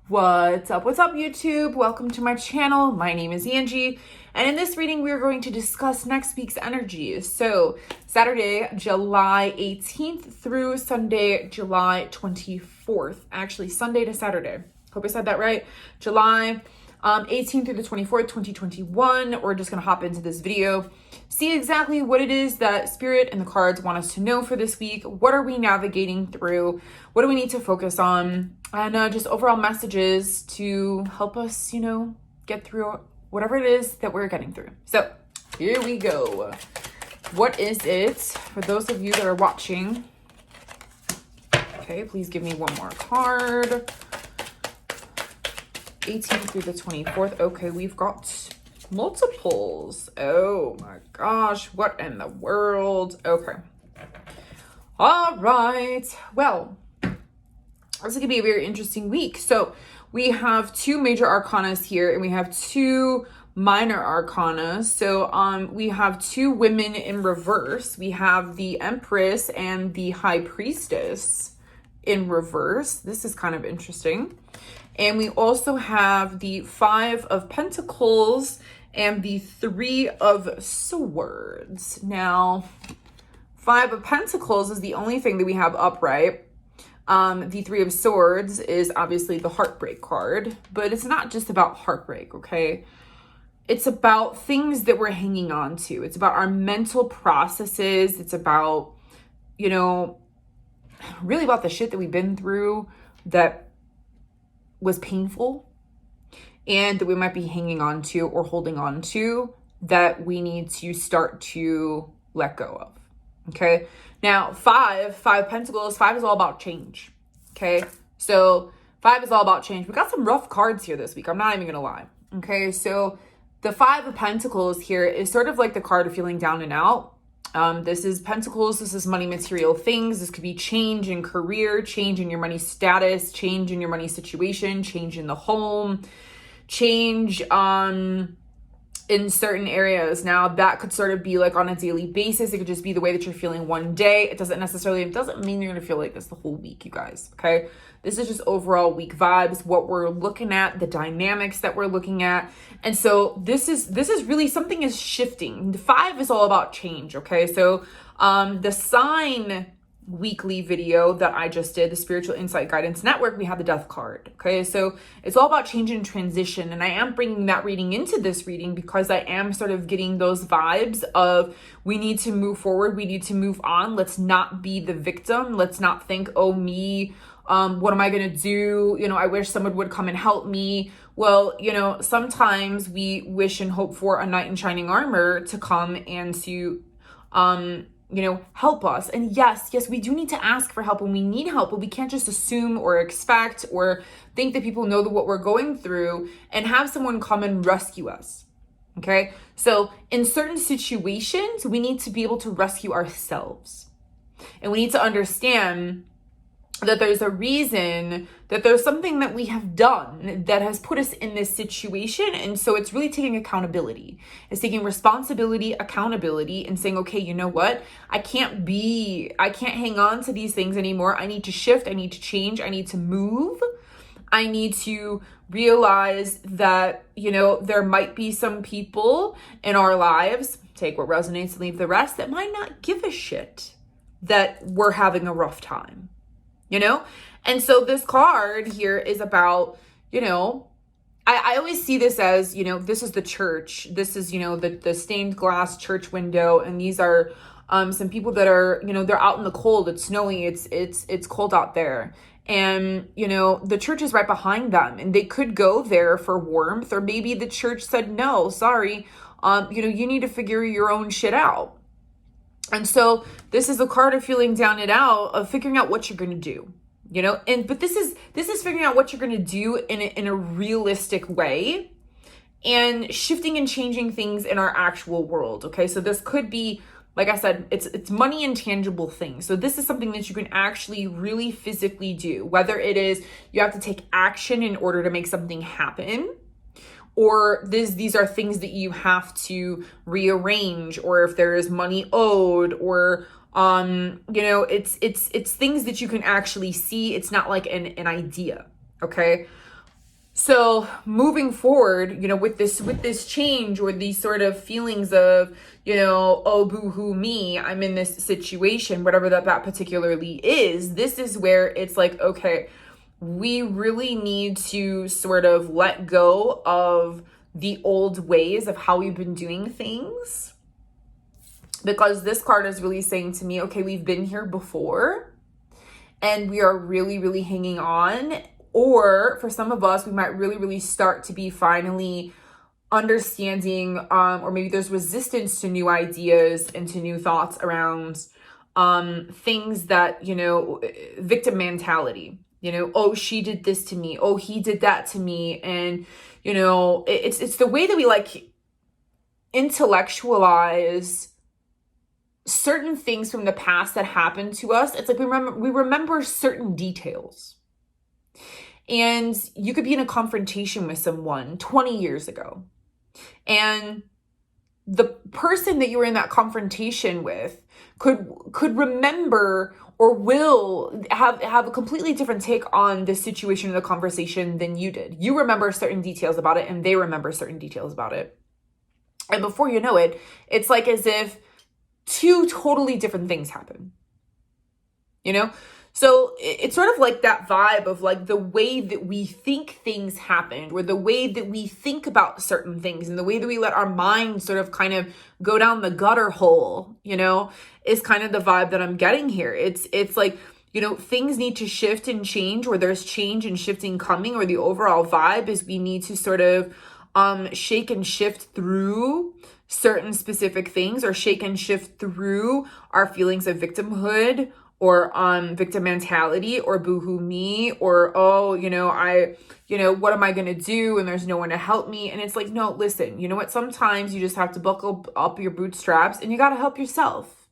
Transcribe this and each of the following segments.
What's up YouTube? Welcome to my channel. My name is Angie, and in this reading we are going to discuss next week's energies. So Saturday, July 18th through Sunday, July 24th. Actually, Sunday to Saturday. Hope I said that right. July 18th through the 24th, 2021. We're just going to hop into this video, see exactly what it is that Spirit and the cards want us to know for this week. What are we navigating through? What do we need to focus on? And just overall messages to help us, get through whatever it is that we're getting through. So here we go. What is it for those of you that are watching? Okay, please give me one more card. 18th through the 24th. Okay, we've got multiples. Oh my gosh, what in the world? Okay. All right. Well, this is going to be a very interesting week. So we have two major arcanas here and we have two minor arcana. So we have two women in reverse. We have the Empress and the High Priestess in reverse. This is kind of interesting. And we also have the Five of Pentacles and the Three of Swords. Now, Five of Pentacles is the only thing that we have upright. The Three of Swords is obviously the heartbreak card, but it's not just about heartbreak, okay? It's about things that we're hanging on to. It's about our mental processes. It's about, really about the shit that we've been through that was painful and that we might be hanging on to or holding on to that we need to start to let go of. Okay. Now, five pentacles, five is all about change. Okay. So five is all about change. We got some rough cards here this week. I'm not even going to lie. Okay. So the Five of Pentacles here is sort of like the card of feeling down and out. This is Pentacles. This is money, material things. This could be change in career, change in your money status, change in your money situation, change in the home, change in certain areas. Now that could sort of be like on a daily basis. It could just be the way that you're feeling one day. It doesn't mean you're going to feel like this the whole week, you guys. Okay. This is just overall week vibes, what we're looking at, the dynamics that we're looking at. And so this is really something is shifting. The five is all about change. Okay. So, the sign weekly video that I just did, the Spiritual Insight Guidance Network, we have the Death card. Okay. So it's all about change and transition. And I am bringing that reading into this reading because I am sort of getting those vibes of we need to move forward. We need to move on. Let's not be the victim. Let's not think, oh, me, what am I going to do? I wish someone would come and help me. Well, sometimes we wish and hope for a knight in shining armor to come and to, help us. And yes, we do need to ask for help when we need help, but we can't just assume or expect or think that people know what we're going through and have someone come and rescue us. Okay. So in certain situations, we need to be able to rescue ourselves, and we need to understand that there's a reason, that there's something that we have done that has put us in this situation. And so it's really taking accountability. It's taking responsibility, accountability, and saying, okay, you know what? I can't hang on to these things anymore. I need to shift. I need to change. I need to move. I need to realize that, there might be some people in our lives, take what resonates, leave the rest, that might not give a shit that we're having a rough time. And so this card here is about, I always see this as, this is the church. This is, the stained glass church window. And these are some people that are, they're out in the cold. It's snowing. It's cold out there. And, the church is right behind them, and they could go there for warmth, or maybe the church said, no, sorry. You need to figure your own shit out. And so this is a card of feeling down and out, of figuring out what you're going to do, but this is figuring out what you're going to do in a realistic way, and shifting and changing things in our actual world. Okay. So this could be, like I said, it's money and tangible things. So this is something that you can actually really physically do, whether it is you have to take action in order to make something happen, or these are things that you have to rearrange, or if there is money owed, or it's things that you can actually see. It's not like an idea. Okay. So moving forward, with this change, or these sort of feelings of, oh, boo-hoo me, I'm in this situation, whatever that particularly is, this is where it's like, okay, we really need to sort of let go of the old ways of how we've been doing things. Because this card is really saying to me, okay, we've been here before and we are really, really hanging on. Or for some of us, we might really, really start to be finally understanding, or maybe there's resistance to new ideas and to new thoughts around things that, victim mentality, oh, she did this to me, oh, he did that to me. And, it's the way that we like intellectualize certain things from the past that happened to us. It's like we remember certain details. And you could be in a confrontation with someone 20 years ago, and the person that you were in that confrontation with could remember or will have a completely different take on the situation or the conversation than you did. You remember certain details about it, and they remember certain details about it. And before you know it, it's like as if two totally different things happen, So it's sort of like that vibe of like the way that we think things happened, or the way that we think about certain things, and the way that we let our mind sort of kind of go down the gutter hole, is kind of the vibe that I'm getting here. It's like, things need to shift and change, or there's change and shifting coming, or the overall vibe is we need to sort of shake and shift through certain specific things, or shake and shift through our feelings of victimhood, or victim mentality, or boohoo me, or, oh, what am I going to do? And there's no one to help me. And it's like, no, listen, you know what? Sometimes you just have to buckle up your bootstraps and you got to help yourself,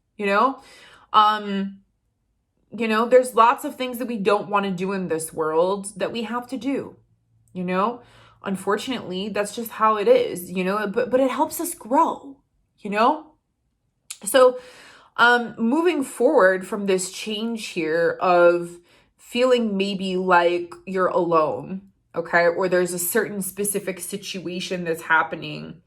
there's lots of things that we don't want to do in this world that we have to do, unfortunately, that's just how it is, but it helps us grow, So, moving forward from this change here of feeling maybe like you're alone, okay, or there's a certain specific situation that's happening,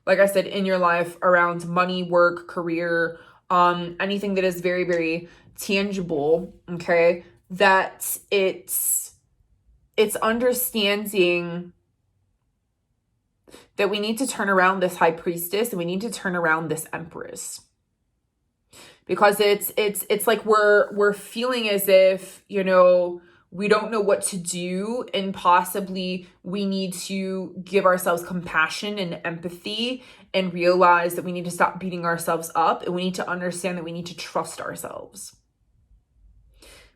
like I said, in your life around money, work, career, anything that is very, very tangible, okay, that it's understanding that we need to turn around this high priestess and we need to turn around this empress. Because it's like we're feeling as if, we don't know what to do, and possibly we need to give ourselves compassion and empathy and realize that we need to stop beating ourselves up, and we need to understand that we need to trust ourselves.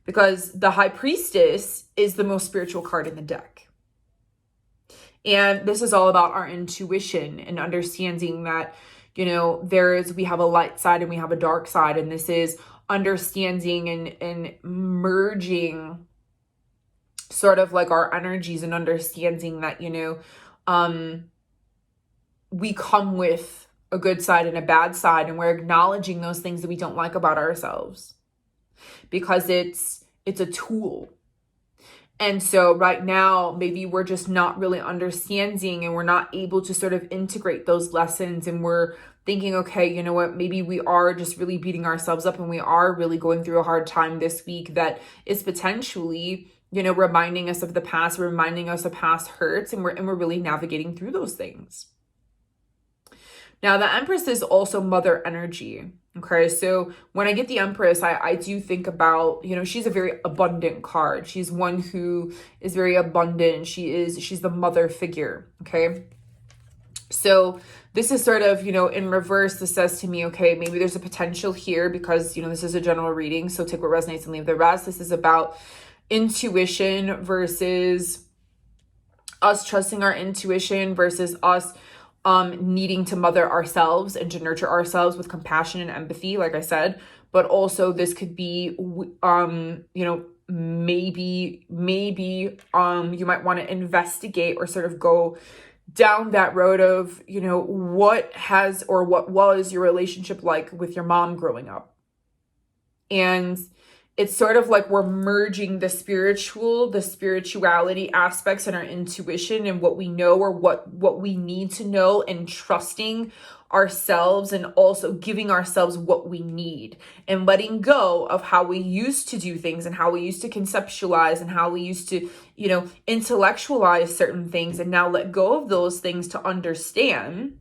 Because the High Priestess is the most spiritual card in the deck. And this is all about our intuition and understanding that, we have a light side and we have a dark side. And this is understanding and merging sort of like our energies, and understanding that, we come with a good side and a bad side, and we're acknowledging those things that we don't like about ourselves, because it's a tool. And so right now, maybe we're just not really understanding, and we're not able to sort of integrate those lessons. And we're thinking, okay, you know what, maybe we are just really beating ourselves up, and we are really going through a hard time this week that is potentially, reminding us of the past, reminding us of past hurts, and we're really navigating through those things. Now, the Empress is also mother energy. Okay, so when I get the Empress, I do think about, she's a very abundant card. She's one who is very abundant. She's the mother figure. Okay, so this is sort of, in reverse. This says to me, okay, maybe there's a potential here, because, this is a general reading. So take what resonates and leave the rest. This is about intuition versus us trusting our intuition versus us needing to mother ourselves and to nurture ourselves with compassion and empathy, like I said. But also this could be, maybe you might want to investigate or sort of go down that road of, what was your relationship like with your mom growing up? And it's sort of like we're merging the spirituality aspects and our intuition and what we know, or what we need to know, and trusting ourselves, and also giving ourselves what we need, and letting go of how we used to do things, and how we used to conceptualize, and how we used to, intellectualize certain things, and now let go of those things to understand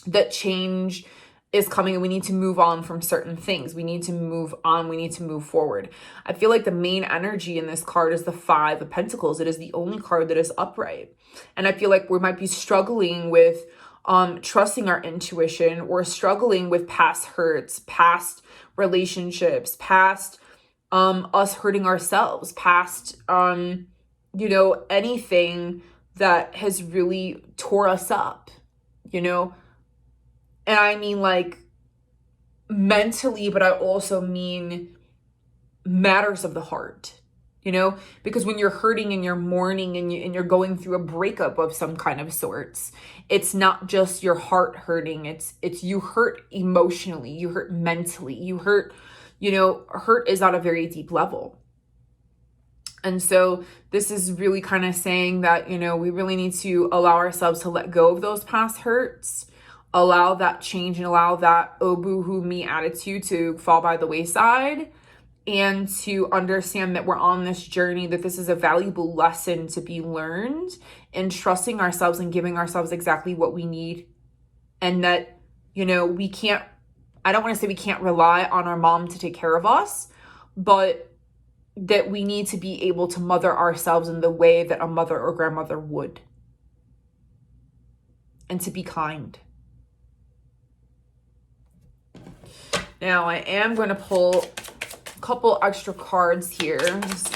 that change is coming, and we need to move on from certain things. We need to move on. We need to move forward. I feel like the main energy in this card is the Five of Pentacles. It is the only card that is upright. And I feel like we might be struggling with trusting our intuition, or struggling with past hurts, past relationships, past us hurting ourselves, past anything that has really tore us up, And I mean like mentally, but I also mean matters of the heart, because when you're hurting and you're mourning and you're going through a breakup of some kind of sorts, it's not just your heart hurting. It's you hurt emotionally, you hurt mentally, you hurt, hurt is at a very deep level. And so this is really kind of saying that, we really need to allow ourselves to let go of those past hurts, allow that change, and allow that oh boo-hoo me attitude to fall by the wayside, and to understand that we're on this journey, that this is a valuable lesson to be learned, and trusting ourselves and giving ourselves exactly what we need. And that, we can't, I don't want to say we can't rely on our mom to take care of us, but that we need to be able to mother ourselves in the way that a mother or grandmother would. And to be kind. Now, I am going to pull a couple extra cards here.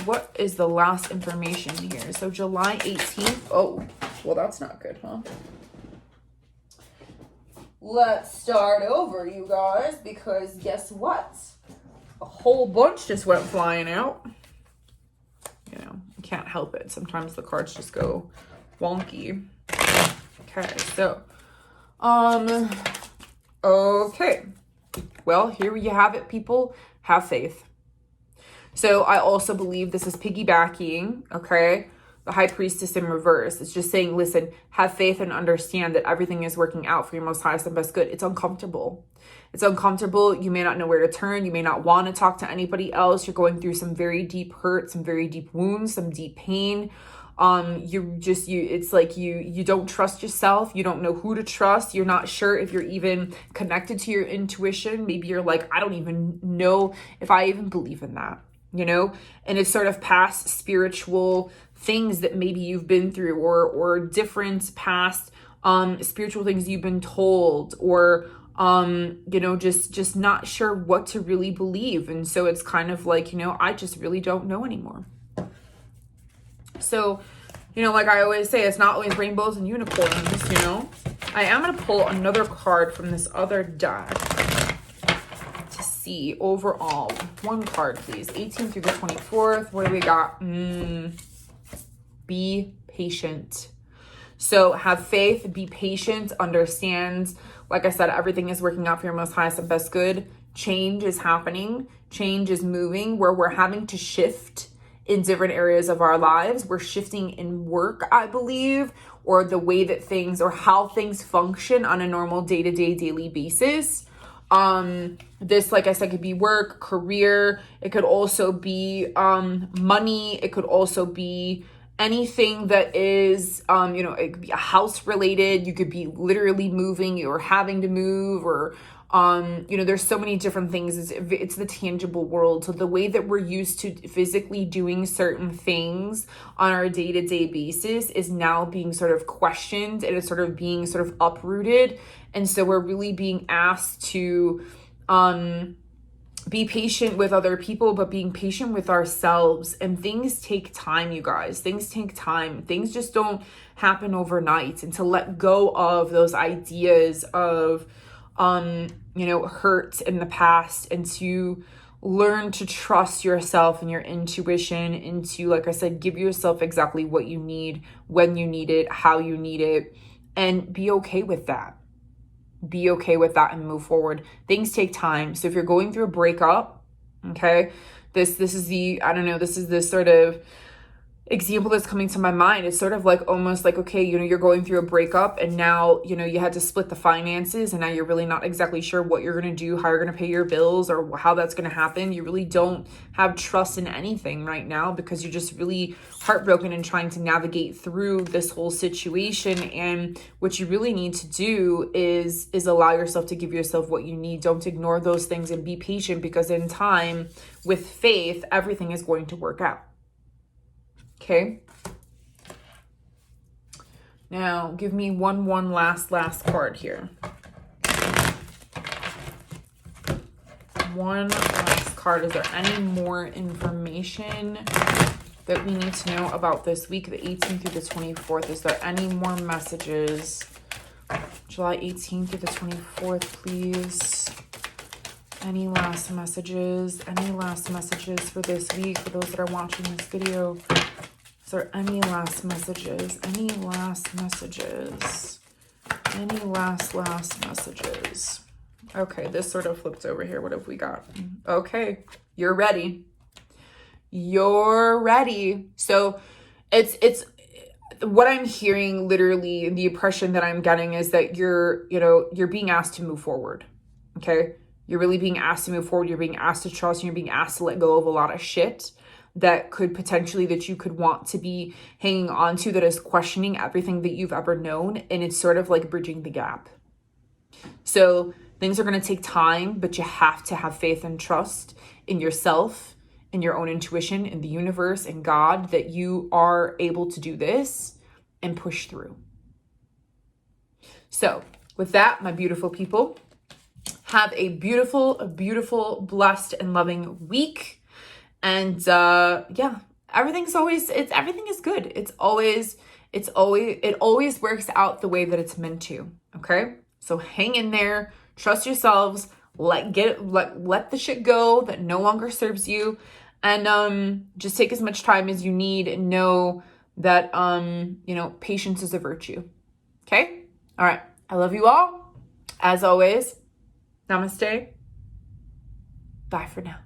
What is the last information here? So July 18th. Oh, well, that's not good, huh? Let's start over, you guys, because guess what? A whole bunch just went flying out. You can't help it. Sometimes the cards just go wonky. Okay, so, okay. Well, here you have it, people. Have faith. So I also believe this is piggybacking, okay? The High Priestess in reverse. It's just saying, listen, have faith and understand that everything is working out for your most highest and best good. It's uncomfortable. It's uncomfortable. You may not know where to turn. You may not want to talk to anybody else. You're going through some very deep hurt, some very deep wounds, some deep pain. It's like you don't trust yourself. You don't know who to trust. You're not sure if you're even connected to your intuition. Maybe you're like, I don't even know if I even believe in that, and it's sort of past spiritual things that maybe you've been through, or different past, spiritual things you've been told, or, just not sure what to really believe. And so it's kind of like, I just really don't know anymore. So, like I always say, it's not always rainbows and unicorns, I am going to pull another card from this other deck to see overall. One card, please. 18th through the 24th. What do we got? Be patient. So have faith, be patient, understand, like I said, everything is working out for your most highest and best good. Change is happening. Change is moving, where we're having to shift in different areas of our lives. We're shifting in work, I believe, or the way that things, or how things function on a normal day-to-day, daily basis. This, like I said, could be work, career. It could also be money. It could also be anything that is, it could be a house related. You could be literally moving or having to move, or there's so many different things. It's the tangible world. So the way that we're used to physically doing certain things on our day-to-day basis is now being sort of questioned, and it's sort of being sort of uprooted. And so we're really being asked to be patient with other people, but being patient with ourselves. And things take time, you guys. Things take time. Things just don't happen overnight. And to let go of those ideas of hurt in the past, and to learn to trust yourself and your intuition, and to, like I said, give yourself exactly what you need, when you need it, how you need it, and be okay with that. Be okay with that and move forward. Things take time. So if you're going through a breakup, okay, This is the, I don't know, this is this sort of example that's coming to my mind. It's sort of like almost like, okay, you know, you're going through a breakup and now, you know, you had to split the finances and now you're really not exactly sure what you're going to do, how you're going to pay your bills or how that's going to happen. You really don't have trust in anything right now because you're just really heartbroken and trying to navigate through this whole situation. And what you really need to do is allow yourself to give yourself what you need. Don't ignore those things and be patient, because in time, with faith, everything is going to work out. Okay. Now, give me one last card here. One last card. Is there any more information that we need to know about this week, the 18th through the 24th? Is there any more messages? July 18th through the 24th, please. Any last messages? Any last messages for this week for those that are watching this video? Is there any last messages? Any last messages? Any last messages? Okay, this sort of flipped over here. What have we got? Okay, you're ready. You're ready. So it's what I'm hearing, literally the impression that I'm getting is that you're being asked to move forward. Okay? You're really being asked to move forward. You're being asked to trust, and you're being asked to let go of a lot of shit that could potentially, that you could want to be hanging on to, that is questioning everything that you've ever known. And it's sort of like bridging the gap. So things are going to take time, but you have to have faith and trust in yourself, in your own intuition, in the universe, in God, that you are able to do this and push through. So with that, my beautiful people, have a beautiful, blessed and loving week. And everything is good. It always works out the way that it's meant to. Okay. So hang in there, trust yourselves, let the shit go that no longer serves you. And just take as much time as you need, and know that patience is a virtue. Okay? All right. I love you all. As always, namaste. Bye for now.